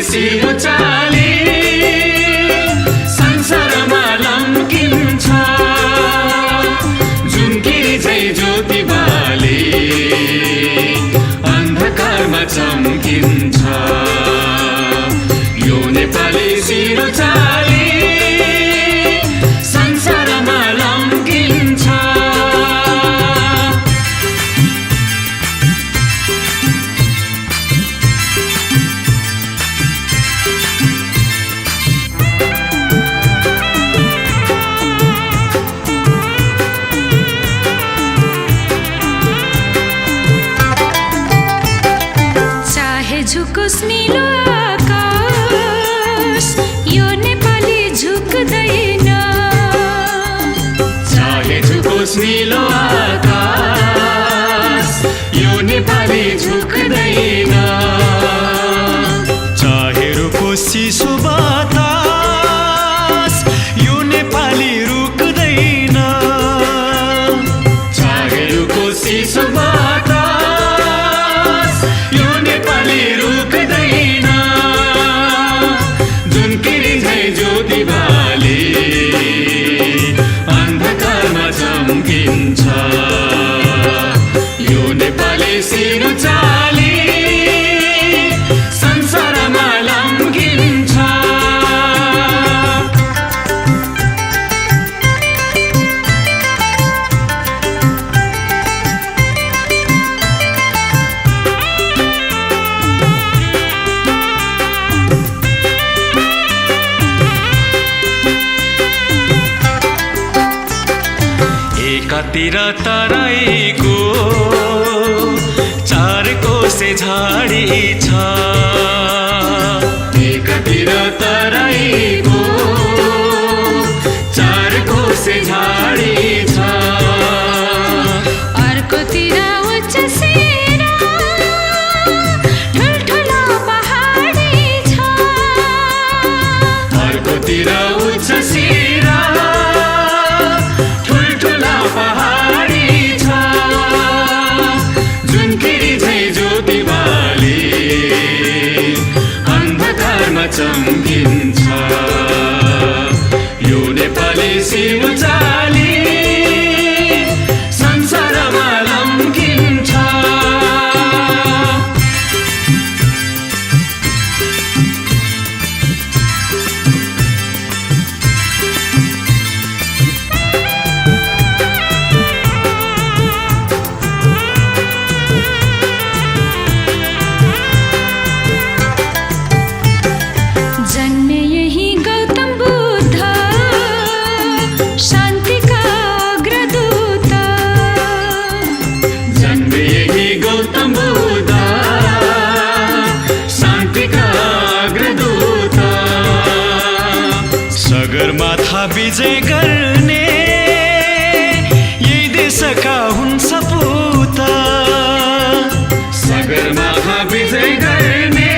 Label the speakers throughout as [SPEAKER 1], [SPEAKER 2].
[SPEAKER 1] सिरो चाली संसारमा लम्किन्छ जुनकिरी झै ज्योति बाले अन्धकारमा चम्किन्छ यो नेपाली सिरो चाली संसारमा लम्किन्छ
[SPEAKER 2] झुकोस् नीलो आकाश यो नेपाली झुक्दैन
[SPEAKER 1] चाहे झुकोस् नीलो आकाश यो नेपाली झुक्दैन
[SPEAKER 3] चाहे रुकोस् चिसो बतास यो नेपाली रुक्दैन
[SPEAKER 1] चाहे रुकोस् चिसो बतास यो नेपाली रुक्दैन जुनकिरी झै ज्योति बाले अन्धकारमा चम्किन्छ यो नेपाली सिरो चाली संसारमा लम्किन्छ
[SPEAKER 3] एकातिर तराईको चार कोसे झाडी छ
[SPEAKER 1] एकातिर तराईको चार कोसे झाडी छ
[SPEAKER 2] अर्कोतिर उच्च सिरा ठुल्ठुलो पहाडी छ
[SPEAKER 1] अर्कोतिर उच्च सिरा ठुल्ठुला पहाडी छ जुनकिरी झै ज्योति बाले अन्धकारमा चम्किन्छ यो नेपाली सिरो चाली संसारमा लम्किन्छ
[SPEAKER 2] जन्मे यही गौतम बुद्ध शान्तिका अग्रदूत
[SPEAKER 1] जन्मे यही गौतम बुद्ध शान्तिका अग्रदूत
[SPEAKER 3] सगरमाथा विजय गर्ने यही देशका हुन् सपूत
[SPEAKER 1] सगरमाथा विजय गर्ने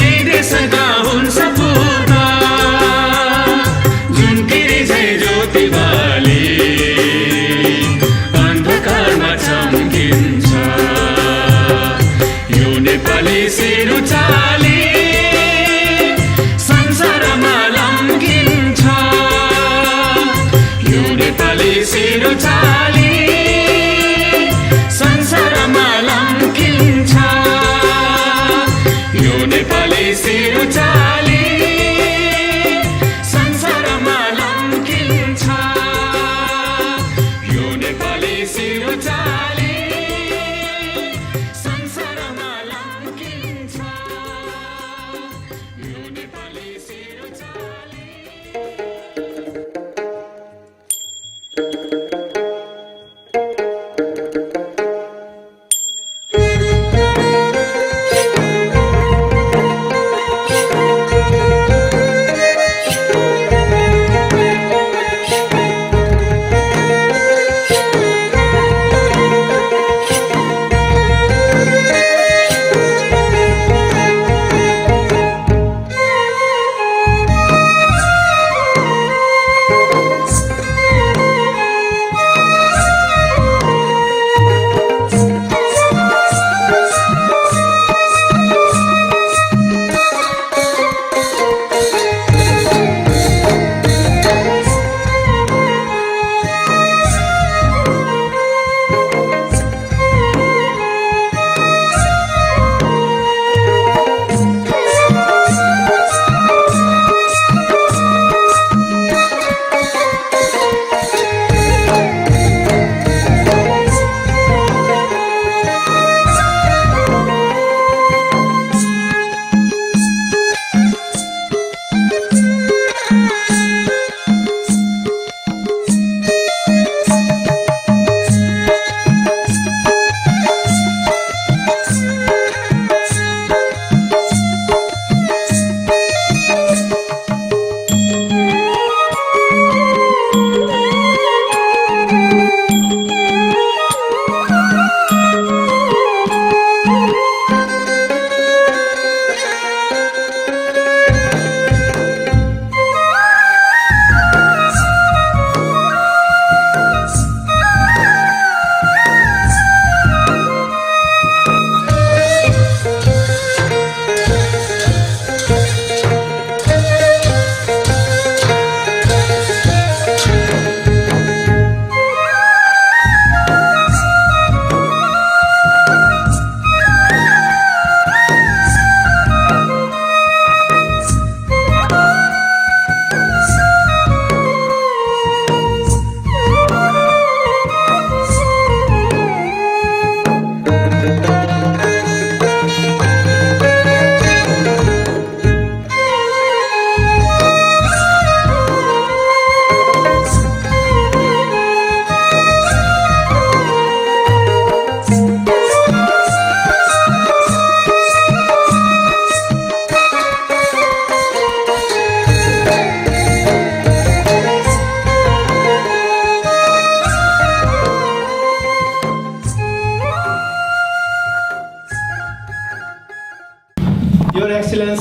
[SPEAKER 1] यही देशका हुन् सपूत जुनकिरी झै ज्योति बाले अन्धकारमा चम्किन्छ यो नेपाली सिरो चाली संसारमा लम्किन्छ यो नेपाली सिरो चाली संसारमा लम्किन्छ यो नेपाली सिरो चाली संसारमा लम्किन्छ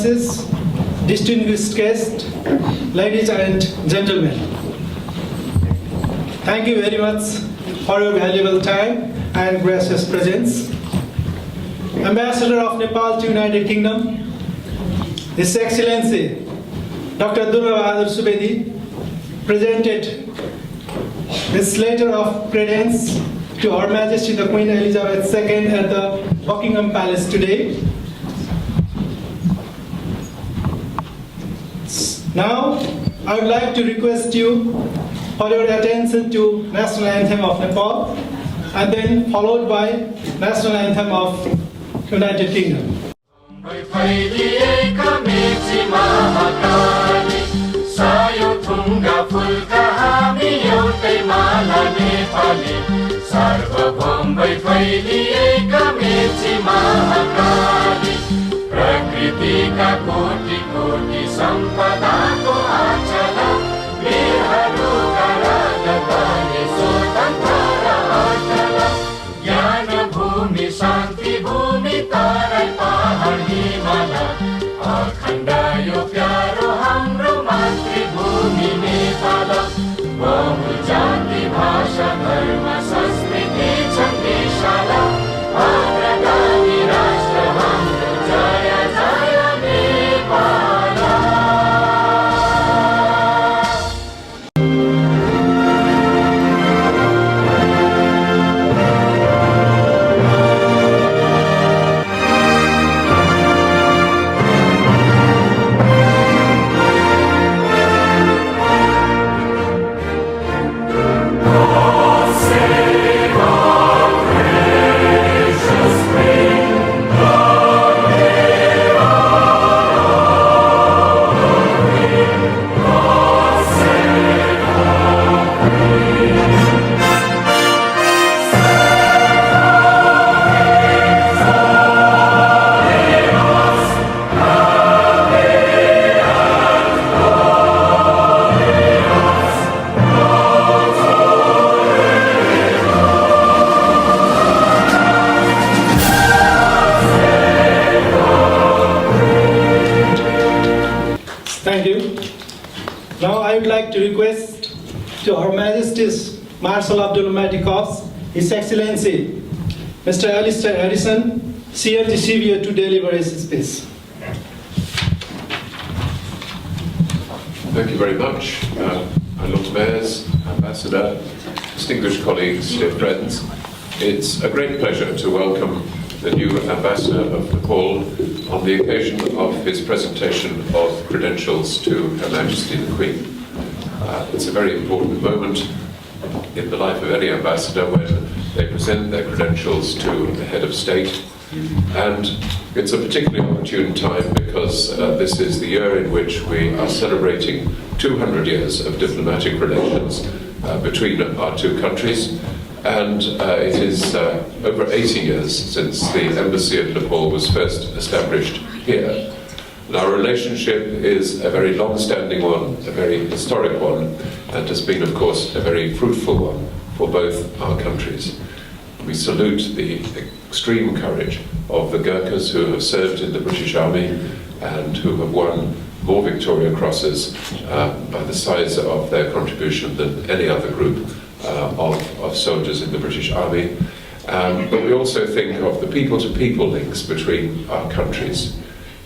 [SPEAKER 4] Excellencies, distinguished guests, ladies and gentlemen. Thank you very much for your valuable time and gracious presence. Ambassador of Nepal to United Kingdom, His Excellency Dr. Durga Bahadur Subedi presented this letter of credence to Her Majesty the Queen Elizabeth II at the Buckingham Palace today. Now, I would like to request you for your attention to National Anthem of Nepal and then followed by National Anthem of United Kingdom.
[SPEAKER 1] प्रकृतिका कोटि कोटि सम्पदाको आचला वीरहरूका राजधानी स्वतन्त्र र अचल ज्ञान भूमि शान्ति भूमि तराई पहाड हिमाल अखण्ड यो प्यारो हाम्रो मातृभूमि नेपाल बहु जाति भाषा धर्म संस्कृति छन् विशाल अग्रगामी राष्ट्र हाम्रो जय जय Nepal.
[SPEAKER 4] Thank you. Now I would like to request to Her Majesty's Marshal of Diplomatic Corps, His Excellency Mr. Alistair Harrison, CFG to deliver his speech.
[SPEAKER 5] Thank you very much, my Lord Mayors, Ambassador, distinguished colleagues, dear friends. It's a great pleasure to welcome the new Ambassador of Nepal on the occasion of his presentation of credentials to Her Majesty the Queen. It's a very important moment in the life of any ambassador when they present their credentials to the head of state. And it's a particularly opportune time because this is the year in which we are celebrating 200 years of diplomatic relations between our two countries. And it is over 80 years since the Embassy of Nepal was first established here. And our relationship is a very long-standing one, a very historic one, and has been, of course, a very fruitful one for both our countries. We salute the extreme courage of the Gurkhas who have served in the British Army and who have won more Victoria Crosses by the size of their contribution than any other group of soldiers in the British Army. But we also think of the people-to-people links between our countries.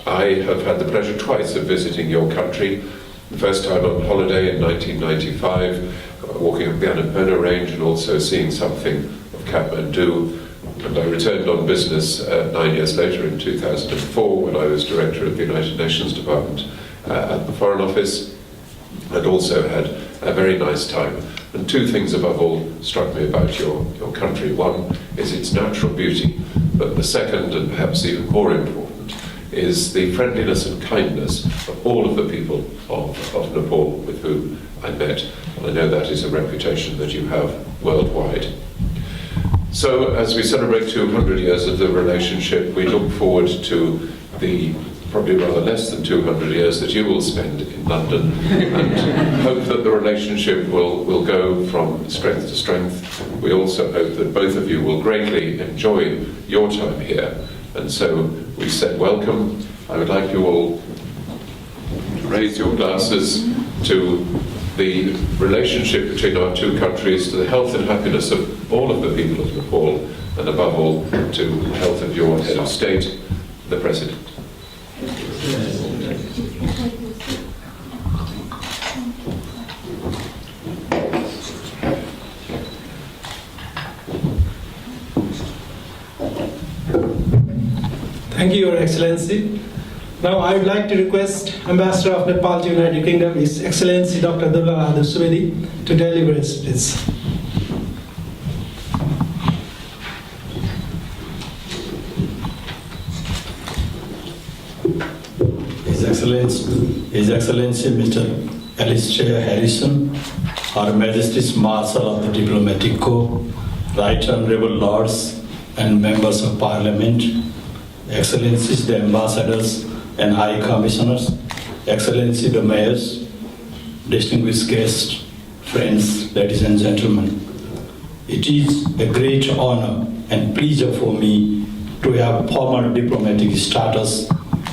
[SPEAKER 5] I have had the pleasure twice of visiting your country. The first time on holiday in 1995, walking up the Annapurna Range and also seeing something of Kathmandu. And I returned on business 9 years later in 2004 when I was Director of the United Nations Department at the Foreign Office, and also had a very nice time. And two things above all struck me about your country. One is its natural beauty, but the second, and perhaps even more important, is the friendliness and kindness of all of the people of Nepal with whom I met. And I know that is a reputation that you have worldwide. So as we celebrate 200 years of the relationship, we look forward to the probably rather less than 200 years that you will spend in London, and hope that the relationship will go from strength to strength. We also hope that both of you will greatly enjoy your time here, and so we said welcome, I would like you all to raise your glasses to the relationship between our two countries, to the health and happiness of all of the people of Nepal, and above all, to the health of your head of state, the President.
[SPEAKER 4] Thank you, Your Excellency. Now I would like to request Ambassador of Nepal to United Kingdom, His Excellency Dr. Durga Bahadur Subedi, to deliver his speech.
[SPEAKER 6] His Excellency Mr. Alistair Harrison, Her Majesty's Marshal of the Diplomatic Corps, Right Honourable Lords and Members of Parliament, Excellencies the Ambassadors and High Commissioners, Excellency the Mayors, distinguished guests, friends, ladies and gentlemen. It is a great honor and pleasure for me to have formal diplomatic status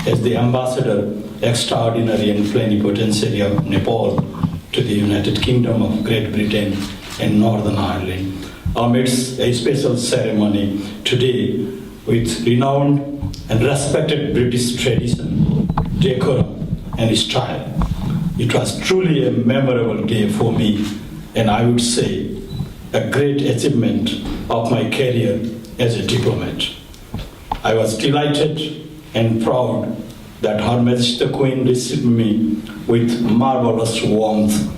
[SPEAKER 6] as the Ambassador Extraordinary and Plenipotentiary of Nepal to the United Kingdom of Great Britain and Northern Ireland amidst a special ceremony today with renowned and respected British tradition, decorum and style. It was truly a memorable day for me, and I would say a great achievement of my career as a diplomat. I was delighted and proud that Her Majesty the Queen received me with marvelous warmth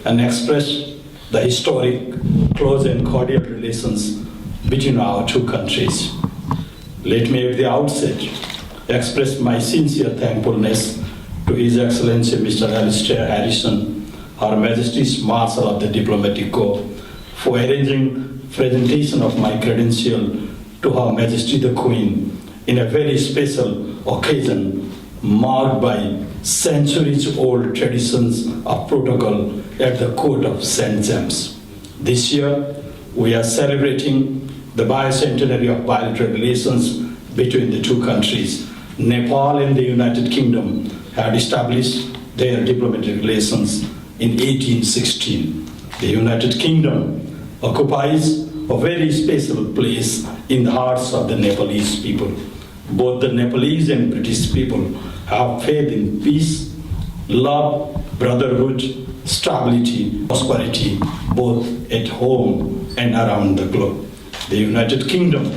[SPEAKER 6] and expressed the historic, close and cordial relations between our two countries. Let me at the outset express my sincere thankfulness to His Excellency Mr. Alistair Harrison, Her Majesty's Marshal of the Diplomatic Corps, for arranging presentation of my credential to Her Majesty the Queen in a very special occasion marked by centuries-old traditions of protocol at the Court of St. James. This year, we are celebrating the bicentenary of bilateral relations between the two countries. Nepal and the United Kingdom had established their diplomatic relations in 1816. The United Kingdom occupies a very special place in the hearts of the Nepalese people. Both the Nepalese and British people have faith in peace, love, brotherhood, stability, prosperity, both at home and around the globe. The United Kingdom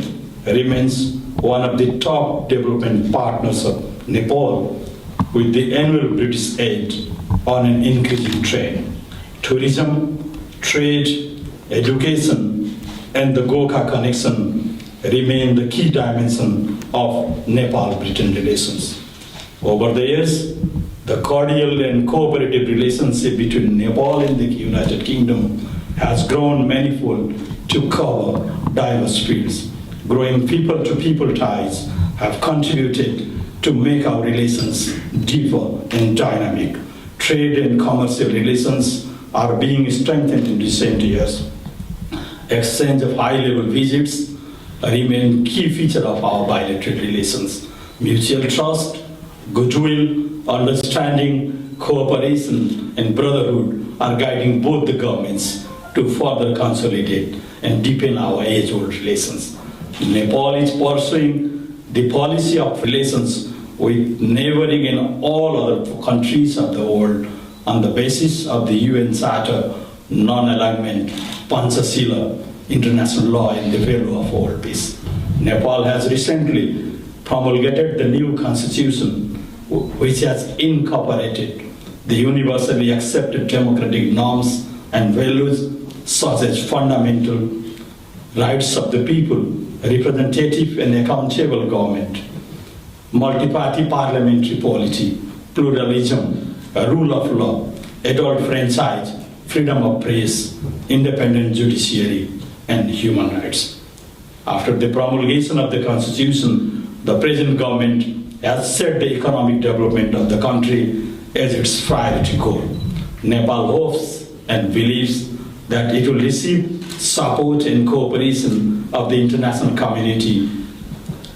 [SPEAKER 6] remains one of the top development partners of Nepal, with the annual British aid on an increasing trend. Tourism, trade, education, and the Gorkha connection remain the key dimension of Nepal-Britain relations. Over the years, the cordial and cooperative relationship between Nepal and the United Kingdom has grown manifold to cover diverse fields. Growing people-to-people ties have contributed to make our relations deeper and dynamic. Trade and commercial relations are being strengthened in recent years. Exchange of high-level visits remain key feature of our bilateral relations. Mutual trust, goodwill, understanding, cooperation, and brotherhood are guiding both the governments to further consolidate and deepen our age-old relations. Nepal is pursuing the policy of relations with neighboring and all other countries of the world on the basis of the UN Charter, non-alignment, Panchashila, international law, and the value of world peace. Nepal has recently promulgated the new constitution, which has incorporated the universally accepted democratic norms and values such as fundamental rights of the people, representative and accountable government, multi-party parliamentary polity, pluralism, a rule of law, adult franchise, freedom of press, independent judiciary, and human rights. After the promulgation of the Constitution, the present government has set the economic development of the country as its priority goal. Nepal hopes and believes that it will receive support and cooperation of the international community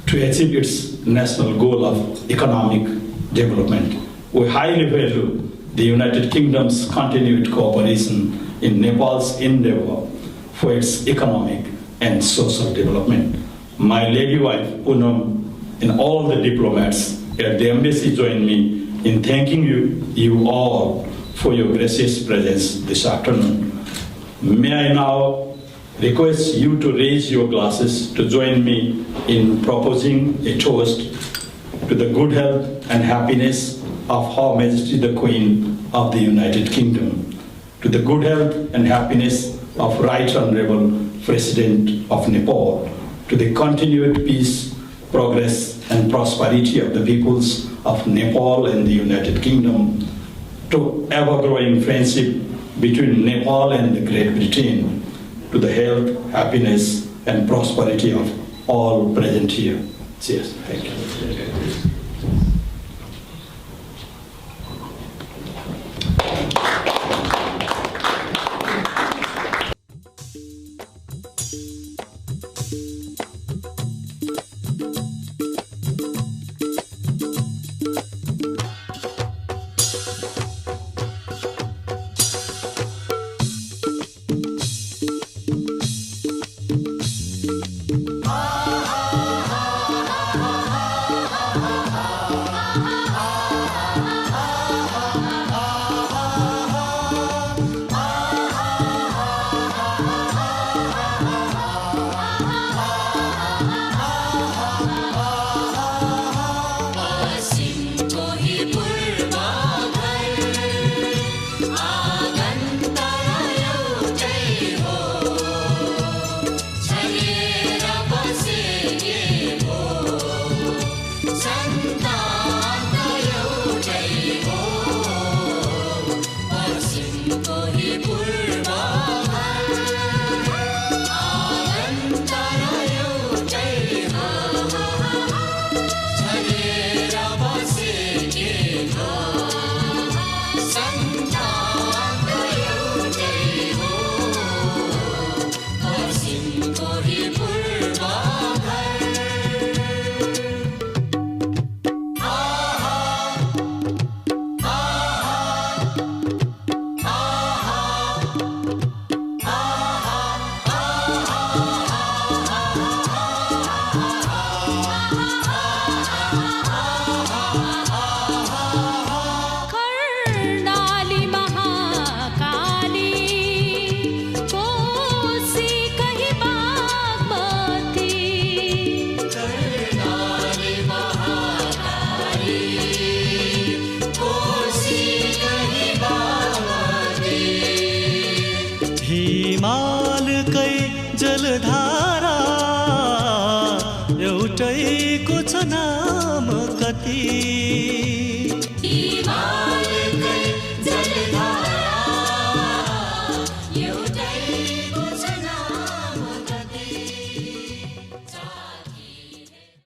[SPEAKER 6] to achieve its national goal of economic development. We highly value the United Kingdom's continued cooperation in Nepal's endeavor for its economic and social development. My lady wife, Poonam, and all the diplomats at the embassy join me in thanking you all for your gracious presence this afternoon. May I now request you to raise your glasses to join me in proposing a toast to the good health and happiness of Her Majesty the Queen of the United Kingdom, to the good health and happiness of Right Honorable President of Nepal, to the continued peace, progress and prosperity of the peoples of Nepal and the United Kingdom, to ever-growing friendship between Nepal and the Great Britain, to the health, happiness and prosperity of all present here. Cheers. Thank you.
[SPEAKER 7] जलधारा एउटैको छ नाम कति